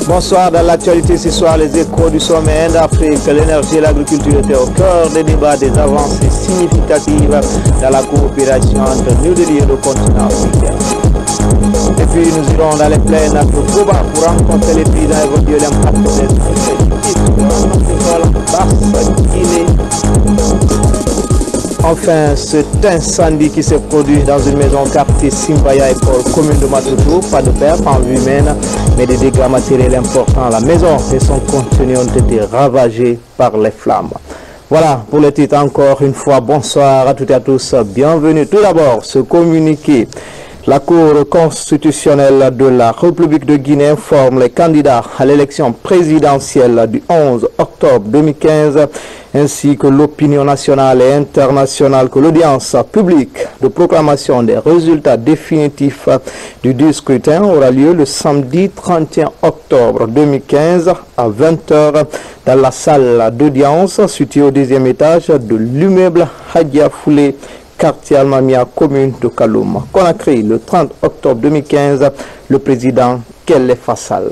Bonsoir, dans l'actualité ce soir, les échos du sommet d'Afrique. L'énergie et l'agriculture étaient au cœur des débats, des avancées significatives dans la coopération entre New Delhi et le continent africain. Et puis nous irons dans les plaines de Touba pour rencontrer les paysans et évoquer l'impact des Guinée. Enfin, cet incendie qui s'est produit dans une maison quartier Simbaya École, commune de Matutu, pas de perte en vue humaine, mais des dégâts matériels importants. La maison et son contenu ont été ravagés par les flammes. Voilà pour le titre encore une fois. Bonsoir à toutes et à tous. Bienvenue. Tout d'abord, ce communiqué. La Cour constitutionnelle de la République de Guinée informe les candidats à l'élection présidentielle du 11 octobre 2015 ainsi que l'opinion nationale et internationale que l'audience publique de proclamation des résultats définitifs du scrutin aura lieu le samedi 31 octobre 2015 à 20h dans la salle d'audience située au deuxième étage de l'immeuble Hadia Foulé, quartier Almamia, commune de Kaloum. Conakry, le 30 octobre 2015, le président Kelle Fassal.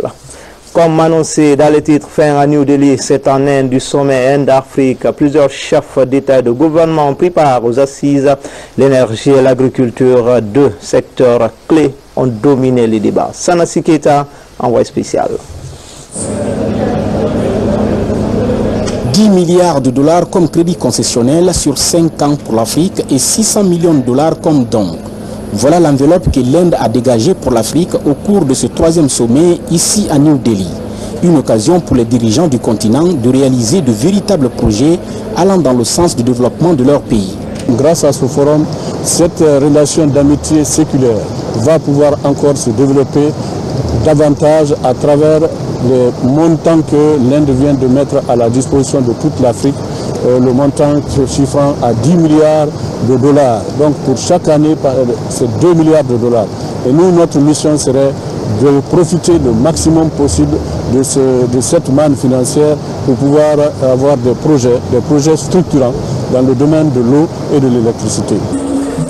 Comme annoncé dans les titres, fin à New Delhi, c'est en Inde du sommet Inde-Afrique. Plusieurs chefs d'État et de gouvernement ont pris part aux assises. L'énergie et l'agriculture, deux secteurs clés, ont dominé les débats. Sanasi Keita, envoyé spécial. 10 milliards de dollars comme crédit concessionnel sur 5 ans pour l'Afrique et 600 millions de dollars comme don. Voilà l'enveloppe que l'Inde a dégagée pour l'Afrique au cours de ce troisième sommet ici à New Delhi. Une occasion pour les dirigeants du continent de réaliser de véritables projets allant dans le sens du développement de leur pays. Grâce à ce forum, cette relation d'amitié séculaire va pouvoir encore se développer davantage à travers les montants que l'Inde vient de mettre à la disposition de toute l'Afrique, le montant se chiffrant à 10 milliards de dollars. Donc pour chaque année, c'est 2 milliards de dollars. Et nous, notre mission serait de profiter le maximum possible de cette manne financière pour pouvoir avoir des projets structurants dans le domaine de l'eau et de l'électricité.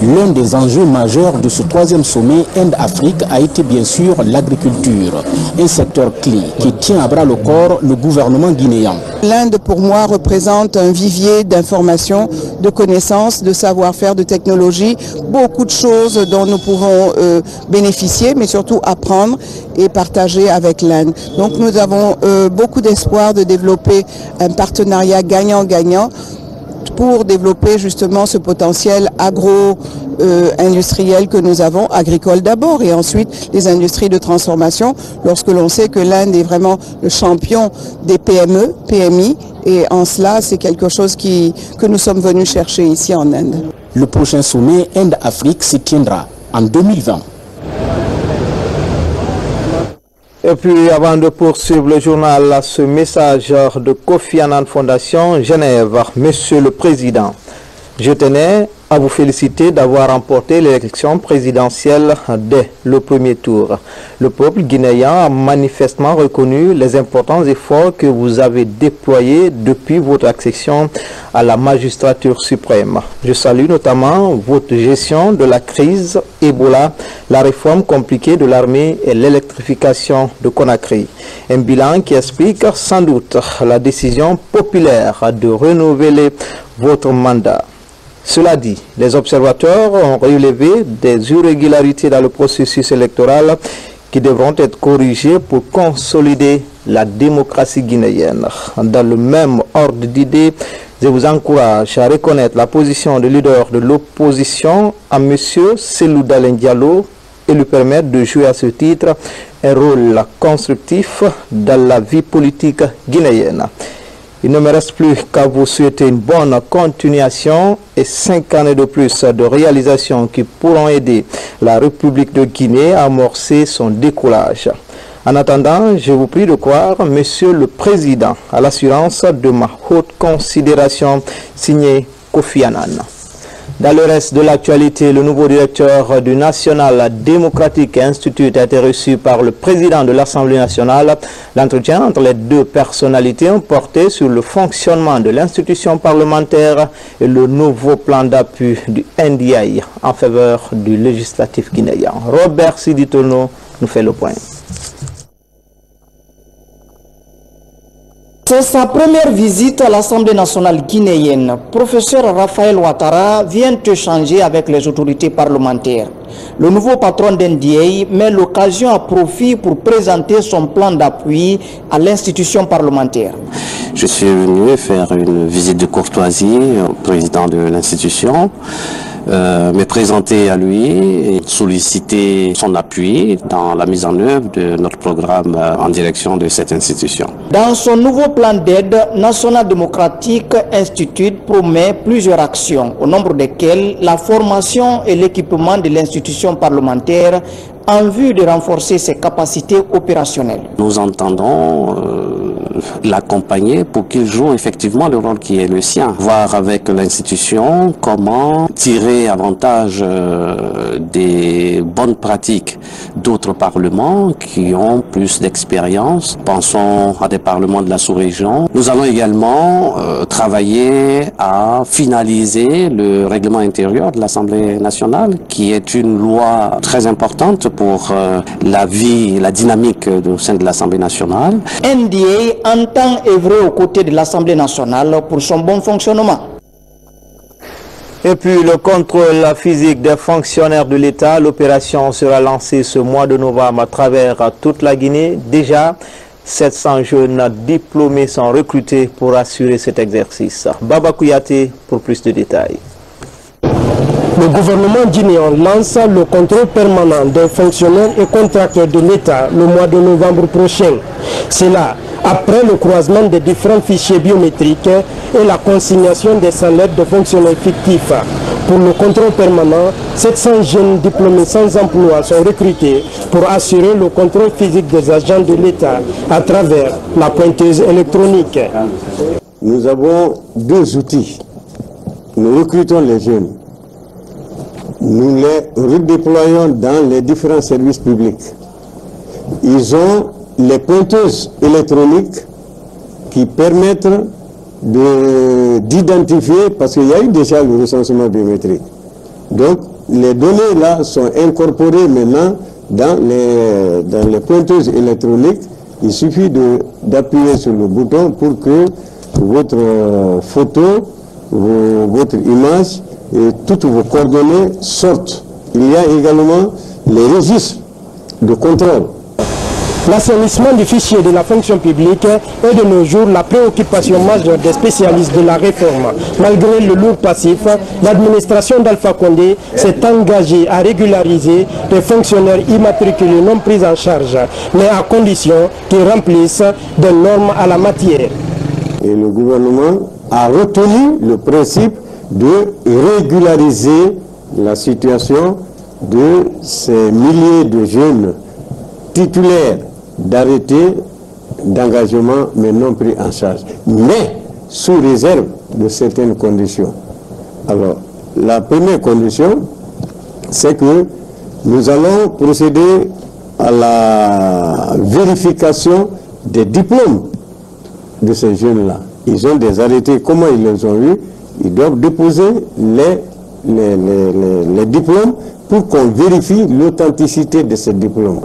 L'un des enjeux majeurs de ce troisième sommet Inde-Afrique a été bien sûr l'agriculture, un secteur clé qui tient à bras le corps le gouvernement guinéen. L'Inde pour moi représente un vivier d'informations, de connaissances, de savoir-faire, de technologies, beaucoup de choses dont nous pouvons bénéficier, mais surtout apprendre et partager avec l'Inde. Donc nous avons beaucoup d'espoir de développer un partenariat gagnant-gagnant pour développer justement ce potentiel agro-industriel que nous avons, agricole d'abord et ensuite les industries de transformation, lorsque l'on sait que l'Inde est vraiment le champion des PME, PMI, et en cela c'est quelque chose que nous sommes venus chercher ici en Inde. Le prochain sommet Inde-Afrique se tiendra en 2020. Et puis, avant de poursuivre le journal, ce message de Kofi Annan Fondation Genève. Monsieur le Président, je tenais à vous féliciter d'avoir remporté l'élection présidentielle dès le premier tour. Le peuple guinéen a manifestement reconnu les importants efforts que vous avez déployés depuis votre accession à la magistrature suprême. Je salue notamment votre gestion de la crise Ebola, la réforme compliquée de l'armée et l'électrification de Conakry. Un bilan qui explique sans doute la décision populaire de renouveler votre mandat. Cela dit, les observateurs ont relevé des irrégularités dans le processus électoral qui devront être corrigées pour consolider la démocratie guinéenne. Dans le même ordre d'idées, je vous encourage à reconnaître la position de leader de l'opposition à M. Selou Dalein Diallo et lui permettre de jouer à ce titre un rôle constructif dans la vie politique guinéenne. Il ne me reste plus qu'à vous souhaiter une bonne continuation et 5 années de plus de réalisations qui pourront aider la République de Guinée à amorcer son décollage. En attendant, je vous prie de croire, Monsieur le Président, à l'assurance de ma haute considération, signé Kofi Annan. Dans le reste de l'actualité, le nouveau directeur du National Democratic Institute a été reçu par le président de l'Assemblée nationale. L'entretien entre les deux personnalités ont porté sur le fonctionnement de l'institution parlementaire et le nouveau plan d'appui du NDI en faveur du législatif guinéen. Robert Siditono nous fait le point. C'est sa première visite à l'Assemblée nationale guinéenne. Professeur Raphaël Ouattara vient échanger avec les autorités parlementaires. Le nouveau patron d'NDA met l'occasion à profit pour présenter son plan d'appui à l'institution parlementaire. Je suis venu faire une visite de courtoisie au président de l'institution, me présenter à lui et solliciter son appui dans la mise en œuvre de notre programme en direction de cette institution. Dans son nouveau plan d'aide, National Democratic Institute promet plusieurs actions, au nombre desquelles la formation et l'équipement de l'institution parlementaire en vue de renforcer ses capacités opérationnelles. Nous entendons l'accompagner pour qu'il joue effectivement le rôle qui est le sien. Voir avec l'institution comment tirer avantage des bonnes pratiques d'autres parlements qui ont plus d'expérience. Pensons à des parlements de la sous-région. Nous allons également travailler à finaliser le règlement intérieur de l'Assemblée nationale, qui est une loi très importante pour la vie, la dynamique au sein de l'Assemblée nationale. NDA entend œuvrer aux côtés de l'Assemblée nationale pour son bon fonctionnement. Et puis le contrôle physique des fonctionnaires de l'État, l'opération sera lancée ce mois de novembre à travers toute la Guinée. Déjà, 700 jeunes diplômés sont recrutés pour assurer cet exercice. Baba Kouyaté pour plus de détails. Le gouvernement guinéen lance le contrôle permanent des fonctionnaires et contracteurs de l'État le mois de novembre prochain. C'est là, après le croisement des différents fichiers biométriques et la consignation des salaires de fonctionnaires fictifs. Pour le contrôle permanent, 700 jeunes diplômés sans emploi sont recrutés pour assurer le contrôle physique des agents de l'État à travers la pointeuse électronique. Nous avons deux outils. Nous recrutons les jeunes. Nous les redéployons dans les différents services publics. Ils ont les pointeuses électroniques qui permettent d'identifier, parce qu'il y a eu déjà le recensement biométrique. Donc, les données là sont incorporées maintenant dans les pointeuses électroniques. Il suffit d'appuyer sur le bouton pour que votre photo, votre image et toutes vos coordonnées sortent. Il y a également les registres de contrôle. L'assainissement du fichier de la fonction publique est de nos jours la préoccupation majeure des spécialistes de la réforme. Malgré le lourd passif, l'administration d'Alpha Condé s'est engagée à régulariser les fonctionnaires immatriculés non pris en charge, mais à condition qu'ils remplissent des normes à la matière. Et le gouvernement a retenu le principe de régulariser la situation de ces milliers de jeunes titulaires d'arrêtés d'engagement mais non pris en charge, mais sous réserve de certaines conditions. Alors, la première condition, c'est que nous allons procéder à la vérification des diplômes de ces jeunes-là. Ils ont des arrêtés, comment ils les ont eus? Ils doivent déposer les diplômes pour qu'on vérifie l'authenticité de ces diplômes.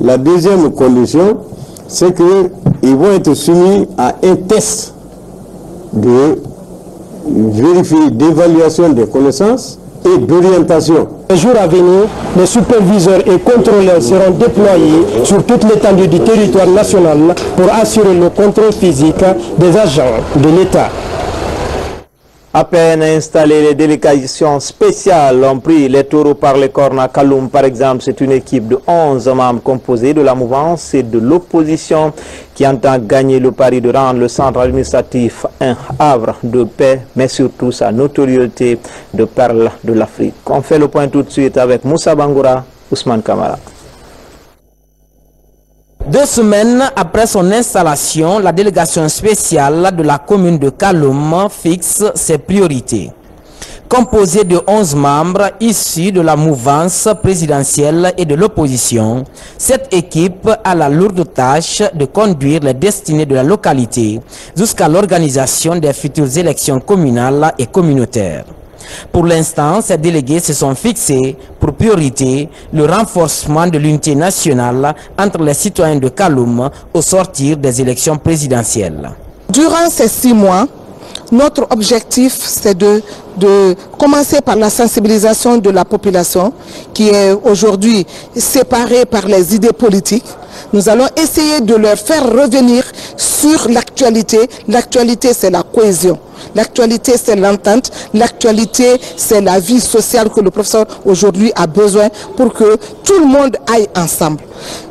La deuxième condition, c'est qu'ils vont être soumis à un test de vérifier, d'évaluation des connaissances et d'orientation. Les jours à venir, les superviseurs et contrôleurs seront déployés sur toute l'étendue du territoire national pour assurer le contrôle physique des agents de l'État. À peine installées, les délégations spéciales ont pris les taureaux par les cornes à Kaloum. Par exemple, c'est une équipe de 11 membres composée de la mouvance et de l'opposition qui entend gagner le pari de rendre le centre administratif un havre de paix, mais surtout sa notoriété de perle de l'Afrique. On fait le point tout de suite avec Moussa Bangoura, Ousmane Kamara. 2 semaines après son installation, la délégation spéciale de la commune de Kaloum fixe ses priorités. Composée de 11 membres issus de la mouvance présidentielle et de l'opposition, cette équipe a la lourde tâche de conduire les destinées de la localité jusqu'à l'organisation des futures élections communales et communautaires. Pour l'instant, ces délégués se sont fixés pour priorité le renforcement de l'unité nationale entre les citoyens de Kaloum au sortir des élections présidentielles. Durant ces 6 mois, notre objectif, c'est de commencer par la sensibilisation de la population qui est aujourd'hui séparée par les idées politiques. Nous allons essayer de leur faire revenir sur l'actualité. L'actualité, c'est la cohésion. L'actualité, c'est l'entente. L'actualité, c'est la vie sociale que le professeur aujourd'hui a besoin pour que tout le monde aille ensemble.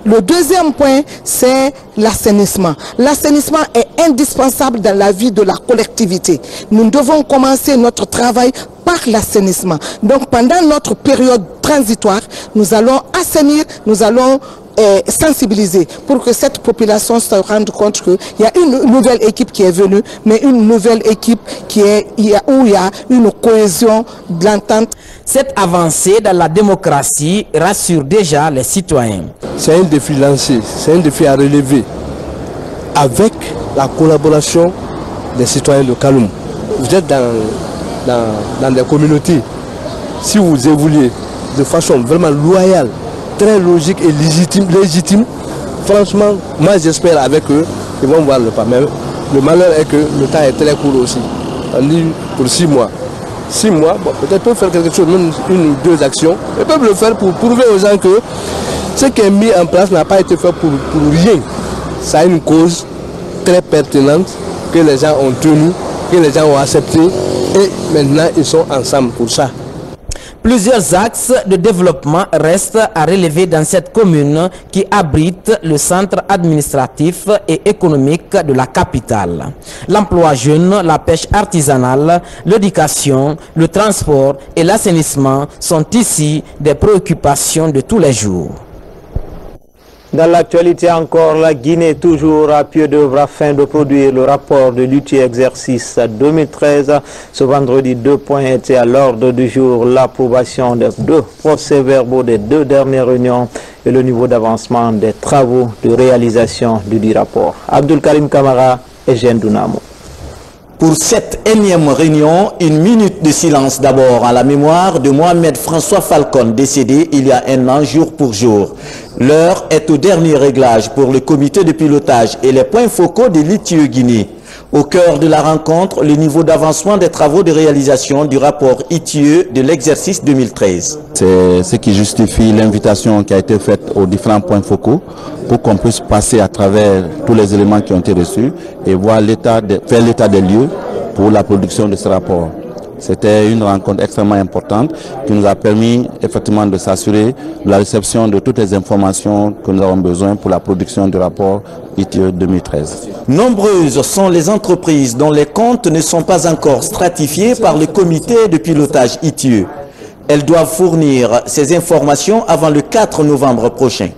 Le deuxième point, c'est l'assainissement. L'assainissement est indispensable dans la vie de la collectivité. Nous devons commencer notre travail par l'assainissement. Donc pendant notre période transitoire, nous allons assainir, nous allons sensibiliser pour que cette population se rende compte qu'il y a une nouvelle équipe qui est venue, mais une nouvelle équipe où il y a une cohésion de l'entente. Cette avancée dans la démocratie rassure déjà les citoyens. C'est un défi lancé, c'est un défi à relever avec la collaboration des citoyens de Kaloum. Vous êtes dans des communautés, si vous évoluez de façon vraiment loyale, très logique et légitime, franchement, moi j'espère avec eux, ils vont voir le pas. Mais le malheur est que le temps est très court aussi. On dit pour 6 mois. 6 mois, bon, peut-être peuvent faire quelque chose, même 1 ou 2 actions. Ils peuvent le faire pour prouver aux gens que ce qui est mis en place n'a pas été fait pour rien. Ça a une cause très pertinente que les gens ont tenue, que les gens ont accepté et maintenant ils sont ensemble pour ça. Plusieurs axes de développement restent à relever dans cette commune qui abrite le centre administratif et économique de la capitale. L'emploi jeune, la pêche artisanale, l'éducation, le transport et l'assainissement sont ici des préoccupations de tous les jours. Dans l'actualité encore, la Guinée toujours à pied d'œuvre afin de produire le rapport de l'UTIE exercice 2013. Ce vendredi, 2 points étaient à l'ordre du jour: l'approbation des 2 procès-verbaux des 2 dernières réunions et le niveau d'avancement des travaux de réalisation du dit rapport. Abdul Karim Kamara et Jeanne Dunamo. Pour cette énième réunion, 1 minute de silence d'abord à la mémoire de Mohamed François Falcon, décédé il y a 1 an jour pour jour. L'heure est au dernier réglage pour le comité de pilotage et les points focaux de l'ITIE Guinée. Au cœur de la rencontre, le niveau d'avancement des travaux de réalisation du rapport ITIE de l'exercice 2013. C'est ce qui justifie l'invitation qui a été faite aux différents points focaux pour qu'on puisse passer à travers tous les éléments qui ont été reçus et voir faire l'état des lieux pour la production de ce rapport. C'était une rencontre extrêmement importante qui nous a permis effectivement de s'assurer de la réception de toutes les informations que nous avons besoin pour la production du rapport ITIE 2013. Nombreuses sont les entreprises dont les comptes ne sont pas encore stratifiés par le comité de pilotage ITIE. Elles doivent fournir ces informations avant le 4 novembre prochain.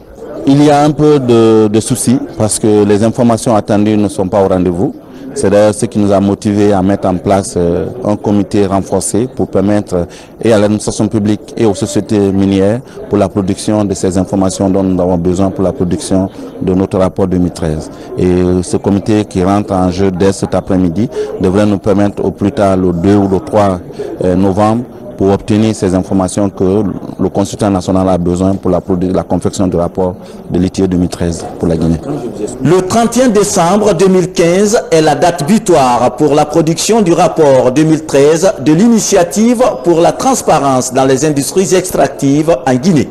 Il y a un peu de soucis parce que les informations attendues ne sont pas au rendez-vous. C'est d'ailleurs ce qui nous a motivés à mettre en place un comité renforcé pour permettre et à l'administration publique et aux sociétés minières pour la production de ces informations dont nous avons besoin pour la production de notre rapport 2013. Et ce comité qui rentre en jeu dès cet après-midi devrait nous permettre au plus tard le 2 ou le 3 novembre pour obtenir ces informations que le consultant national a besoin pour la confection du rapport de l'ITIE 2013 pour la Guinée. Le 31 décembre 2015 est la date butoir pour la production du rapport 2013 de l'initiative pour la transparence dans les industries extractives en Guinée.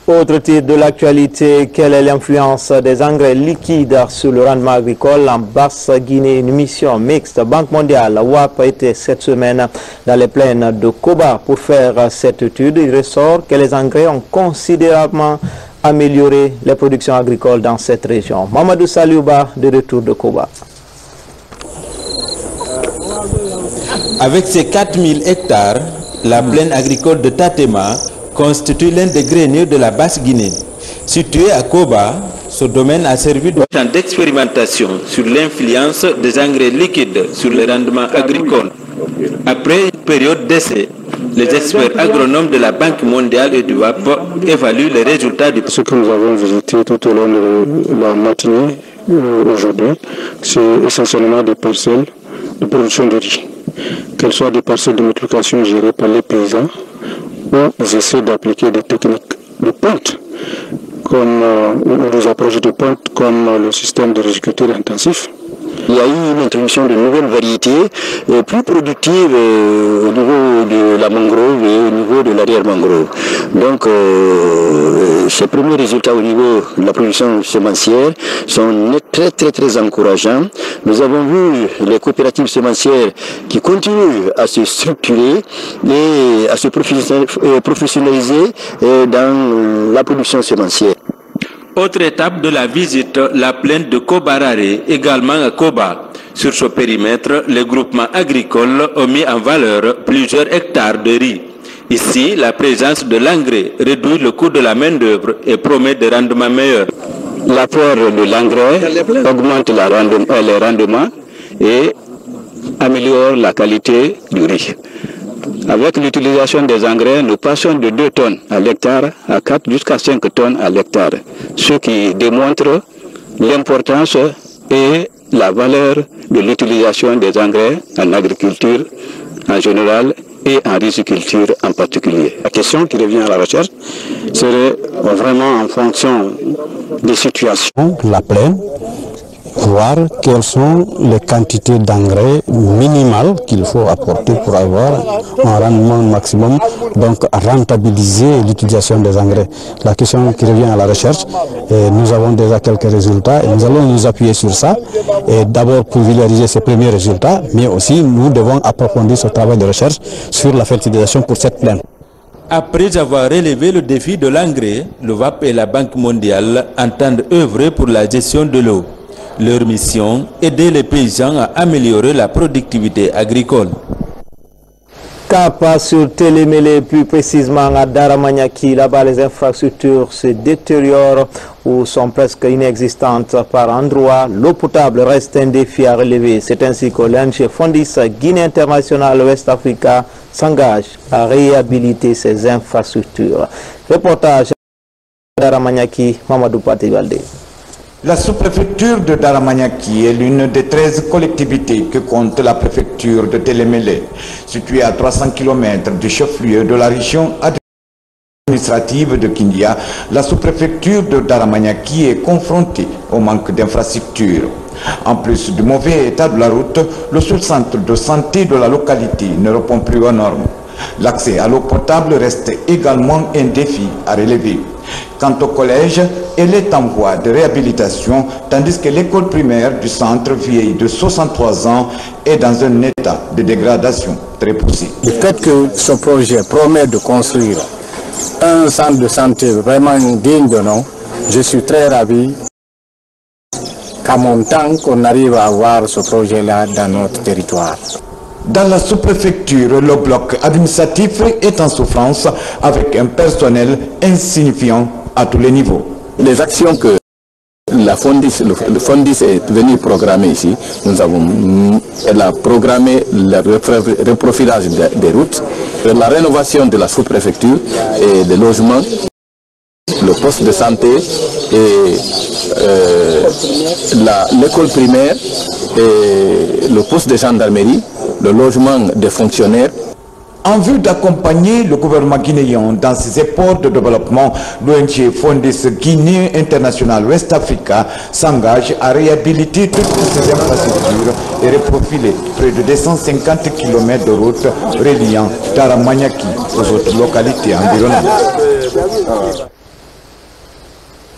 Autre titre de l'actualité, quelle est l'influence des engrais liquides sur le rendement agricole en Basse-Guinée? Une mission mixte Banque mondiale, WAP, était cette semaine dans les plaines de Koba pour faire cette étude. Il ressort que les engrais ont considérablement amélioré les productions agricoles dans cette région. Mamadou Saliouba, de retour de Koba. Avec ses 4000 hectares, la plaine agricole de Tatema constitue l'un des greniers de la Basse-Guinée. Situé à Koba, ce domaine a servi de champ d'expérimentation sur l'influence des engrais liquides sur les rendements agricoles. Après une période d'essai, les experts agronomes de la Banque mondiale et du WAP évaluent les résultats du... Ce que nous avons visité tout au long de la matinée aujourd'hui, c'est essentiellement des parcelles de production de riz. Qu'elles soient des parcelles de multiplication gérées par les paysans, ils essaient d'appliquer des techniques de ponte, comme des approches de ponte comme le système de riziculture intensif, il y a eu une introduction de nouvelles variétés plus productives au niveau de la mangrove et au niveau de l'arrière-mangrove. Donc, ces premiers résultats au niveau de la production semencière sont très encourageants. Nous avons vu les coopératives semencières qui continuent à se structurer et à se professionnaliser dans la production semencière. Autre étape de la visite, la plaine de Kobarare, également à Koba. Sur ce périmètre, les groupements agricoles ont mis en valeur plusieurs hectares de riz. Ici, la présence de l'engrais réduit le coût de la main-d'œuvre et promet des rendements meilleurs. L'apport de l'engrais augmente les rendements et améliore la qualité du riz. Avec l'utilisation des engrais, nous passons de 2 tonnes à l'hectare à 4 jusqu'à 5 tonnes à l'hectare, ce qui démontre l'importance et la valeur de l'utilisation des engrais en agriculture en général et en riziculture en particulier. La question qui revient à la recherche serait vraiment en fonction des situations. La plaine, voir quelles sont les quantités d'engrais minimales qu'il faut apporter pour avoir un rendement maximum, donc rentabiliser l'utilisation des engrais. La question qui revient à la recherche, et nous avons déjà quelques résultats et nous allons nous appuyer sur ça, et d'abord pour vulgariser ces premiers résultats, mais aussi nous devons approfondir ce travail de recherche sur la fertilisation pour cette plaine. Après avoir relevé le défi de l'engrais, le VAP et la Banque mondiale entendent œuvrer pour la gestion de l'eau. Leur mission, aider les paysans à améliorer la productivité agricole. Cap sur Télémélé, plus précisément à Daramaniaki, là-bas les infrastructures se détériorent ou sont presque inexistantes par endroits. L'eau potable reste un défi à relever. C'est ainsi que l'ONG Fondis Guinée International West Africa s'engage à réhabiliter ces infrastructures. Reportage à Daramaniaki, Mamadou Pativalde. La sous-préfecture de Daramaniaki est l'une des 13 collectivités que compte la préfecture de Télémélé. Située à 300 km du chef-lieu de la région administrative de Kindia, la sous-préfecture de Daramaniaki est confrontée au manque d'infrastructures. En plus du mauvais état de la route, le seul centre de santé de la localité ne répond plus aux normes. L'accès à l'eau potable reste également un défi à relever. Quant au collège, elle est en voie de réhabilitation, tandis que l'école primaire du centre, vieille de 63 ans, est dans un état de dégradation très poussé. Le fait que ce projet promet de construire un centre de santé vraiment digne de nom, je suis très ravi qu'à mon temps qu'on arrive à avoir ce projet-là dans notre territoire. Dans la sous-préfecture, le bloc administratif est en souffrance avec un personnel insignifiant à tous les niveaux. Les actions que le Fondis est venu programmer ici, elle a programmé le reprofilage des routes, la rénovation de la sous-préfecture et des logements, le poste de santé et l'école primaire et le poste de gendarmerie, le logement des fonctionnaires. En vue d'accompagner le gouvernement guinéen dans ses efforts de développement, l'ONG Fondis Guinée International West Africa s'engage à réhabiliter toutes ces infrastructures et reprofiler près de 250 km de routes reliant Daramaniaki aux autres localités environnantes.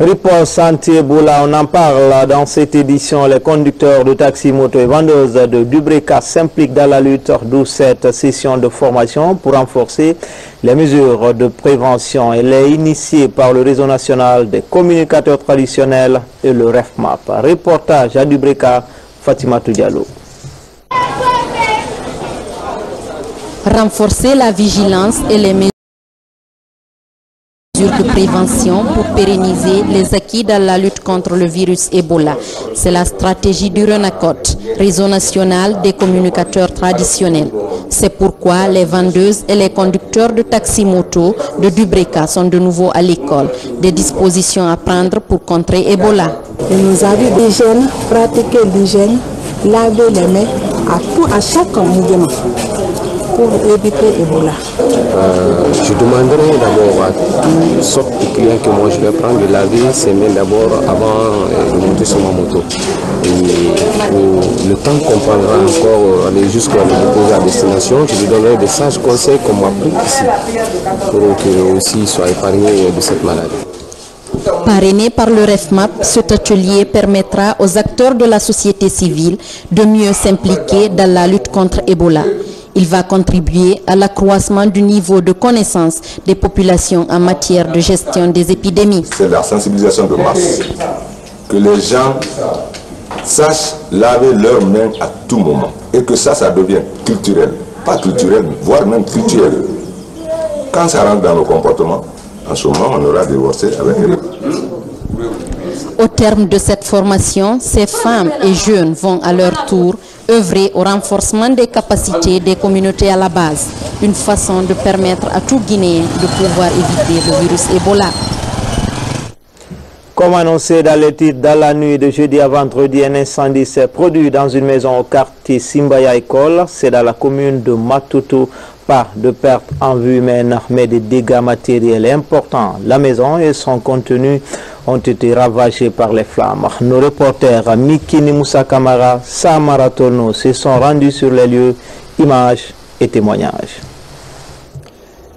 Riposte Santé-Boula, on en parle dans cette édition. Les conducteurs de taxi, moto et vendeuses de Dubreka s'impliquent dans la lutte, d'où cette session de formation pour renforcer les mesures de prévention. Elle est initiée par le réseau national des communicateurs traditionnels et le REFMAP. Reportage à Dubreka, Fatima Diallo. Renforcer la vigilance et les mesures de prévention pour pérenniser les acquis dans la lutte contre le virus Ebola. C'est la stratégie du RENACOT, réseau national des communicateurs traditionnels. C'est pourquoi les vendeuses et les conducteurs de taxi-moto de Dubreka sont de nouveau à l'école. Des dispositions à prendre pour contrer Ebola. Et nous avons l'hygiène, pratiquer l'hygiène, laver les mains à chaque mouvement. pour éviter Ebola? Je demanderai d'abord à toutes sortes de clients que moi je vais prendre de laver ses mains d'abord avant de monter sur ma moto. Et pour le temps qu'on prendra encore aller jusqu'à le déposer à destination, je lui donnerai des sages conseils qu'on m'a pris ici pour qu'il aussi soit épargné de cette maladie. Parrainé par le REFMAP, cet atelier permettra aux acteurs de la société civile de mieux s'impliquer dans la lutte contre Ebola. Il va contribuer à l'accroissement du niveau de connaissance des populations en matière de gestion des épidémies. C'est la sensibilisation de masse. Que les gens sachent laver leurs mains à tout moment. Et que ça devient culturel. Pas culturel, voire même culturel. Quand ça rentre dans nos comportements, en ce moment, on aura divorcé avec eux. Au terme de cette formation, ces femmes et jeunes vont à leur tour œuvrer au renforcement des capacités des communautés à la base, une façon de permettre à tout Guinéen de pouvoir éviter le virus Ebola. Comme annoncé dans les titres, dans la nuit de jeudi à vendredi, un incendie s'est produit dans une maison au quartier Simbaya École, c'est dans la commune de Matutu. Pas de perte en vue humaine, mais des dégâts matériels importants. La maison et son contenu ont été ravagés par les flammes. Nos reporters Mikini Moussa Kamara, Samara Tono se sont rendus sur les lieux. Images et témoignages.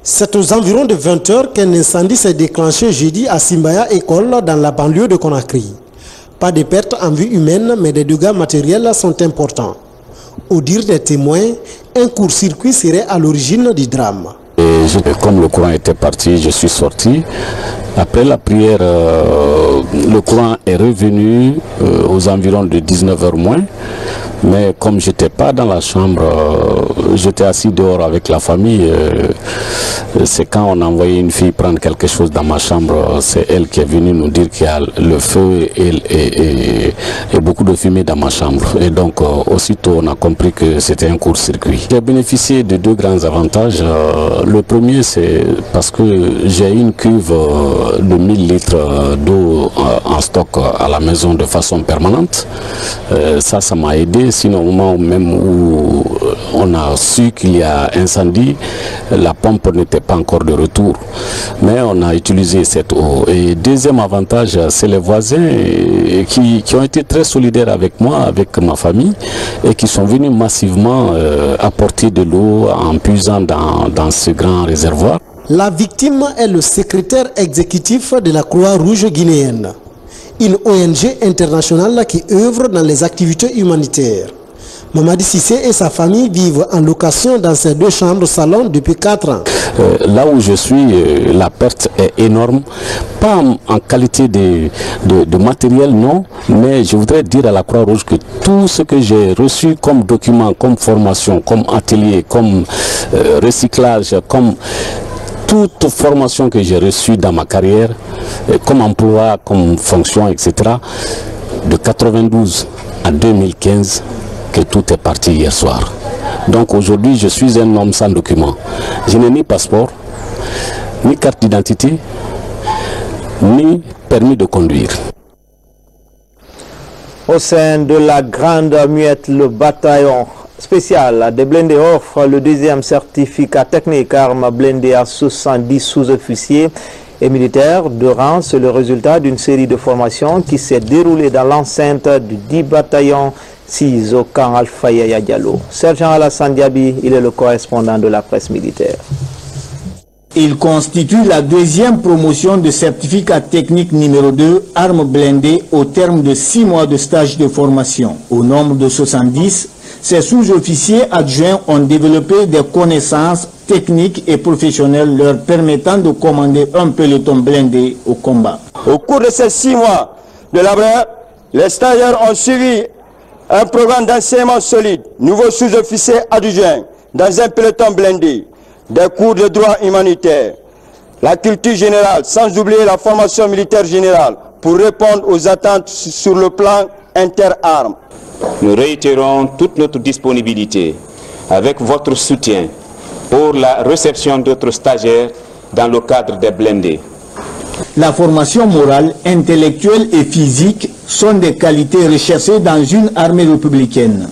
C'est aux environs de 20 h qu'un incendie s'est déclenché jeudi à Simbaya École dans la banlieue de Conakry. Pas de pertes en vue humaine, mais des dégâts matériels sont importants. Au dire des témoins, un court-circuit serait à l'origine du drame. Comme le courant était parti, je suis sorti. Après la prière, le courant est revenu aux environs de 19 h moins. Mais comme je n'étais pas dans la chambre, j'étais assis dehors avec la famille. C'est quand on a envoyé une fille prendre quelque chose dans ma chambre, c'est elle qui est venue nous dire qu'il y a le feu et beaucoup de fumée dans ma chambre. Et donc aussitôt on a compris que c'était un court-circuit. J'ai bénéficié de deux grands avantages. Le premier, c'est parce que j'ai une cuve de 1000 litres d'eau en stock à la maison de façon permanente. Ça m'a aidé. Sinon, au moment même où on a su qu'il y a incendie, la pompe n'était pas encore de retour. Mais on a utilisé cette eau. Et deuxième avantage, c'est les voisins qui ont été très solidaires avec moi, avec ma famille, et qui sont venus massivement apporter de l'eau en puisant dans ce grand réservoir. La victime est le secrétaire exécutif de la Croix-Rouge guinéenne, une ONG internationale qui œuvre dans les activités humanitaires. Mamadi Sissé et sa famille vivent en location dans ces deux chambres-salon depuis 4 ans. Là où je suis, la perte est énorme. Pas en qualité de matériel, non, mais je voudrais dire à la Croix-Rouge que tout ce que j'ai reçu comme document, comme formation, comme atelier, comme recyclage, comme toute formation que j'ai reçue dans ma carrière, comme emploi, comme fonction, etc., de 92 à 2015, que tout est parti hier soir. Donc aujourd'hui, je suis un homme sans document. Je n'ai ni passeport, ni carte d'identité, ni permis de conduire. Au sein de la Grande Muette, le bataillon spécial des blindés offre le deuxième certificat technique armes blindées à 70 sous-officiers et militaires de rang. C'est le résultat d'une série de formations qui s'est déroulée dans l'enceinte du 10 bataillon 6 au camp Alpha Yaya Diallo. Sergent Alassane Diaby, il est le correspondant de la presse militaire. Il constitue la deuxième promotion de certificat technique numéro 2, armes blindées, au terme de 6 mois de stage de formation. Au nombre de 70, ces sous-officiers adjoints ont développé des connaissances techniques et professionnelles leur permettant de commander un peloton blindé au combat. Au cours de ces 6 mois de labeur, les stagiaires ont suivi un programme d'enseignement solide, nouveaux sous-officiers adjoints dans un peloton blindé, des cours de droit humanitaire, la culture générale, sans oublier la formation militaire générale pour répondre aux attentes sur le plan interarmes. Nous réitérons toute notre disponibilité avec votre soutien pour la réception d'autres stagiaires dans le cadre des blindés. La formation morale, intellectuelle et physique sont des qualités recherchées dans une armée républicaine.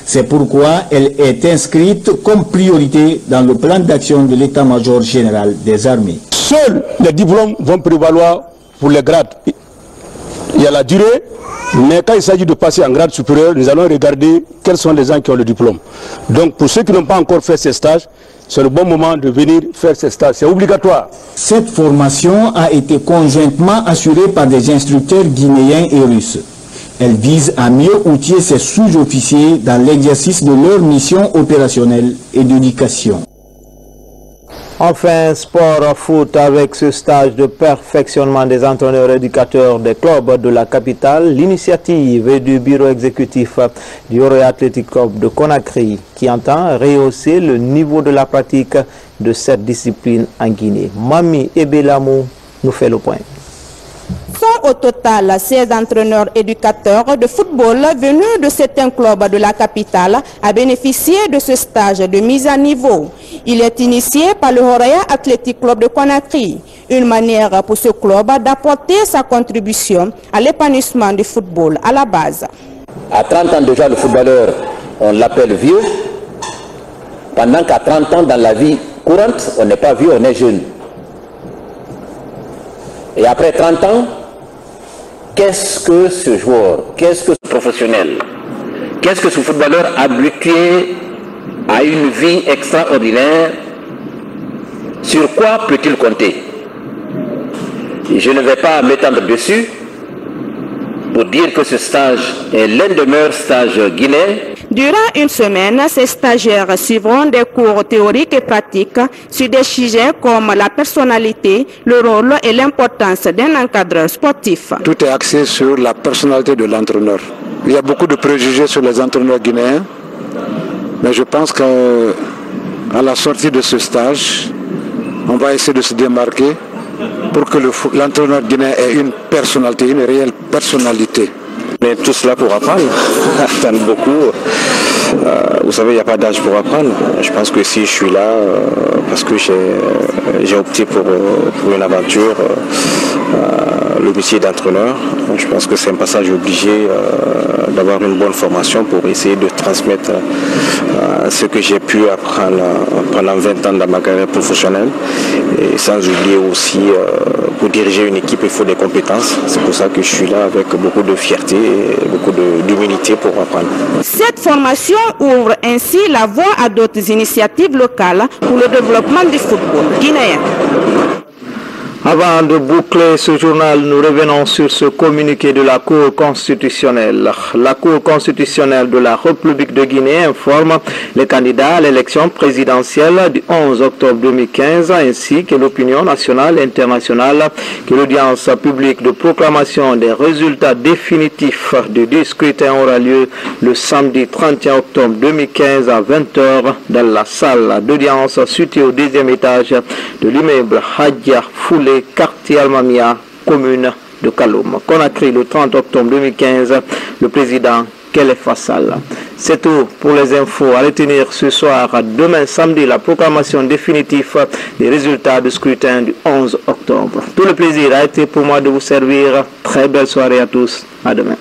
C'est pourquoi elle est inscrite comme priorité dans le plan d'action de l'état-major général des armées. Seuls les diplômes vont prévaloir pour les grades. Il y a la durée, mais quand il s'agit de passer en grade supérieur, nous allons regarder quels sont les gens qui ont le diplôme. Donc pour ceux qui n'ont pas encore fait ces stages, c'est le bon moment de venir faire ces stages. C'est obligatoire. Cette formation a été conjointement assurée par des instructeurs guinéens et russes. Elle vise à mieux outiller ces sous-officiers dans l'exercice de leur mission opérationnelle et d'éducation. Enfin, sport foot avec ce stage de perfectionnement des entraîneurs éducateurs des clubs de la capitale. L'initiative est du bureau exécutif du Royal Athletic Club de Conakry qui entend rehausser le niveau de la pratique de cette discipline en Guinée. Mami Ebelamou nous fait le point. Sont au total 16 entraîneurs éducateurs de football venus de certains clubs de la capitale à bénéficier de ce stage de mise à niveau. Il est initié par le Royal Athletic Club de Conakry, une manière pour ce club d'apporter sa contribution à l'épanouissement du football à la base. À 30 ans déjà, le footballeur, on l'appelle vieux, pendant qu'à 30 ans dans la vie courante, on n'est pas vieux, on est jeune. Et après 30 ans, qu'est-ce que ce joueur, qu'est-ce que ce professionnel, qu'est-ce que ce footballeur habitué à une vie extraordinaire, sur quoi peut-il compter? Je ne vais pas m'étendre dessus pour dire que ce stage est l'un des meilleurs stages guinéens. Durant une semaine, ces stagiaires suivront des cours théoriques et pratiques sur des sujets comme la personnalité, le rôle et l'importance d'un encadreur sportif. Tout est axé sur la personnalité de l'entraîneur. Il y a beaucoup de préjugés sur les entraîneurs guinéens, mais je pense qu'à la sortie de ce stage, on va essayer de se démarquer pour que l'entraîneur guinéen ait une personnalité, une réelle personnalité. Mais tout cela pour apprendre, apprendre beaucoup. Vous savez, il n'y a pas d'âge pour apprendre. Je pense que si je suis là, parce que j'ai opté pour une aventure, le métier d'entraîneur, je pense que c'est un passage obligé d'avoir une bonne formation pour essayer de transmettre ce que j'ai pu apprendre pendant 20 ans dans ma carrière professionnelle. Et sans oublier aussi, pour diriger une équipe, il faut des compétences. C'est pour ça que je suis là avec beaucoup de fierté et beaucoup d'humilité pour apprendre. Cette formation ouvre ainsi la voie à d'autres initiatives locales pour le développement du football guinéen. Avant de boucler ce journal, nous revenons sur ce communiqué de la Cour constitutionnelle. La Cour constitutionnelle de la République de Guinée informe les candidats à l'élection présidentielle du 11 octobre 2015 ainsi que l'opinion nationale et internationale que l'audience publique de proclamation des résultats définitifs du scrutin aura lieu le samedi 31 octobre 2015 à 20h dans la salle d'audience située au deuxième étage de l'immeuble Hadja Foulé, quartier Almamia, commune de Kaloum. Conakry le 30 octobre 2015, le président Khalifa Sall. C'est tout pour les infos. À retenir ce soir, demain samedi, la proclamation définitive des résultats du scrutin du 11 octobre. Tout le plaisir a été pour moi de vous servir. Très belle soirée à tous. À demain.